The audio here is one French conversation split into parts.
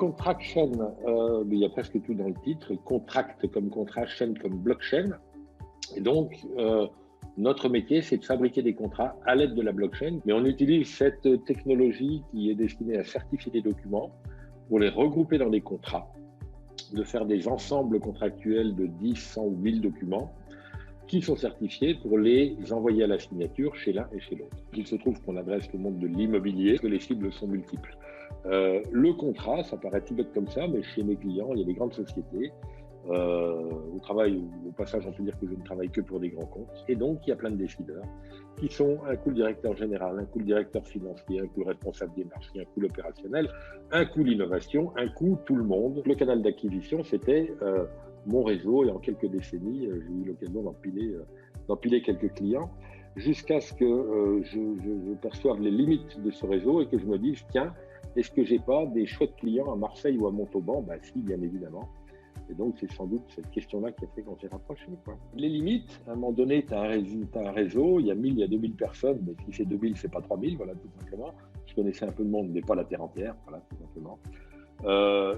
contract chain, il y a presque tout dans le titre. Contract comme contrat, chain comme blockchain. Et donc, notre métier, c'est de fabriquer des contrats à l'aide de la blockchain. Mais on utilise cette technologie qui est destinée à certifier des documents pour les regrouper dans des contrats, de faire des ensembles contractuels de 10, 100 ou 1000 documents qui sont certifiés pour les envoyer à la signature chez l'un et chez l'autre. Il se trouve qu'on adresse le monde de l'immobilier, que les cibles sont multiples. Le contrat, ça paraît tout bête comme ça, mais chez mes clients, il y a des grandes sociétés. Au travail, au passage, on peut dire que je ne travaille que pour des grands comptes. Et donc, il y a plein de décideurs qui sont un coup le directeur général, un coup le directeur financier, un coup le responsable des marchés, un coup l'opérationnel, un coup l'innovation, un coup tout le monde. Le canal d'acquisition, c'était mon réseau, et en quelques décennies, j'ai eu l'occasion d'empiler quelques clients jusqu'à ce que je perçoive les limites de ce réseau et que je me dise, tiens, est-ce que j'ai pas des chouettes clients à Marseille ou à Montauban? Ben si, bien évidemment. Et donc, c'est sans doute cette question-là qui a fait qu'on s'est rapproché. Les limites, à un moment donné, tu as un réseau, il y a 1000, il y a 2000 personnes, mais si c'est 2000, c'est pas 3000, voilà, tout simplement. Je connaissais un peu le monde, mais pas la terre entière, voilà, tout simplement.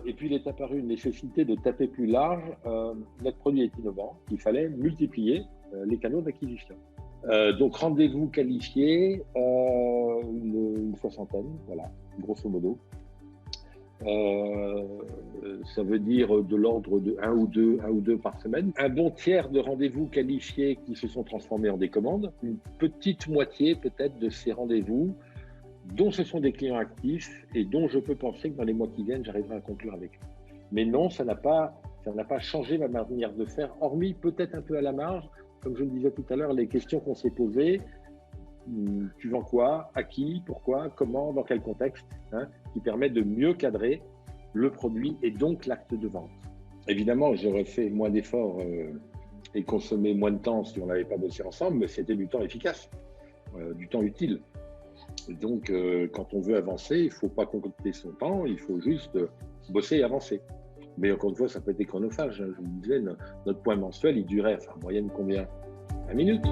Et puis, il est apparu une nécessité de taper plus large. Notre produit est innovant, il fallait multiplier les canaux d'acquisition. Donc, rendez-vous qualifiés, une soixantaine, voilà, grosso modo. Ça veut dire de l'ordre de un ou deux par semaine. Un bon tiers de rendez-vous qualifiés qui se sont transformés en des commandes. Une petite moitié peut-être de ces rendez-vous dont ce sont des clients actifs et dont je peux penser que dans les mois qui viennent, j'arriverai à conclure avec eux. Mais non, ça n'a pas changé ma manière de faire, hormis peut-être un peu à la marge, comme je le disais tout à l'heure, les questions qu'on s'est posées. Tu vends quoi, à qui, pourquoi, comment, dans quel contexte, hein, qui permet de mieux cadrer le produit et donc l'acte de vente. Évidemment, j'aurais fait moins d'efforts et consommé moins de temps si on n'avait pas bossé ensemble, mais c'était du temps efficace, du temps utile. Et donc, quand on veut avancer, il ne faut pas concocter son temps, il faut juste bosser et avancer. Mais encore une fois, ça peut être chronophage. Hein. Je vous disais, notre point mensuel, il durait en moyenne combien? 1 minute.